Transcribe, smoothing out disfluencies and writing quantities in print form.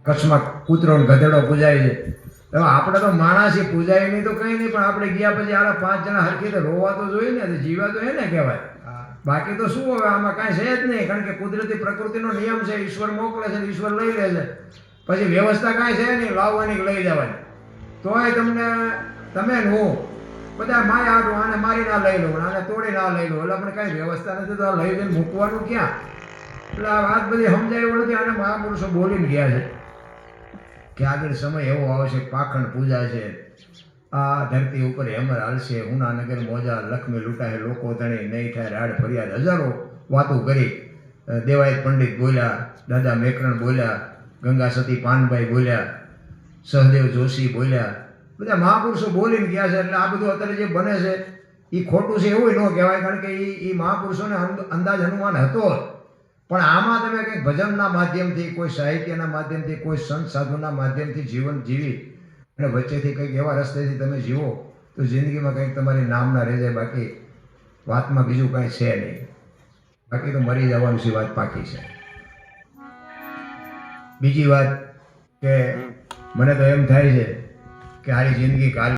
કચ્છમાં કૂતરો ને ગધેડો પૂજાય છે. હવે આપણે તો માણસી પૂજાય નહીં તો કંઈ નહીં, પણ આપણે ગયા પછી આલા 5 જણા હરખી તો રોવા તો જોઈએ ને, જીવા તો એને કહેવાય. બાકી તો શું હવે આમાં કાંઈ છે જ નહીં, કારણ કે કુદરતી પ્રકૃતિનો નિયમ છે. ઈશ્વર મોકલે છે, ઈશ્વર લઈ લે છે. પછી વ્યવસ્થા કાંઈ છે નહીં લાવવાની લઈ જવાની. તોય તમે ને હું બધા માય આડું આને મારી ના લઈ લો, આને તોડી ના લઈ લો, એટલે આપણે કાંઈ વ્યવસ્થા નથી તો આ લઈ જઈને મૂકવાનું ક્યાં? એટલે આ વાત બધી સમજાય એવું નથી. આને મહાપુરુષો બોલીને ગયા છે કે આગળ સમય એવો આવશે, પાખંડ પૂજા છે, આ ધરતી ઉપર હેમર હાલશે, હુનાનગર મોજા લક્ષ્મી લૂંટાય, લોકો તણી નહીં થાય રાડ ફરિયાદ. હજારો વાતો કરી. દેવાયત પંડિત બોલ્યા, દાદા મેકરણ બોલ્યા, ગંગા સતી પાનભાઈ બોલ્યા, સહદેવ જોશી બોલ્યા, બધા મહાપુરુષો બોલીને ગયા છે. એટલે આ બધું અત્યારે જે બને છે એ ખોટું છે એવું ન કહેવાય, કારણ કે એ મહાપુરુષોને અંદાજ અનુમાન હતો. પણ આમાં તમે કંઈક ભજનના માધ્યમથી, કોઈ સાહિત્યના માધ્યમથી, કોઈ સંત સાધુના માધ્યમથી જીવન જીવી અને વચ્ચેથી કંઈક એવા રસ્તેથી તમે જીવો તો જિંદગીમાં કંઈક તમારી નામના રહી જાય. બાકી વાતમાં બીજું કાંઈ છે નહીં. બાકી તો મરી જવાનું છે, વાત પાકી છે. બીજી વાત કે મને તો એમ થાય છે કે આરી જિંદગી કાલ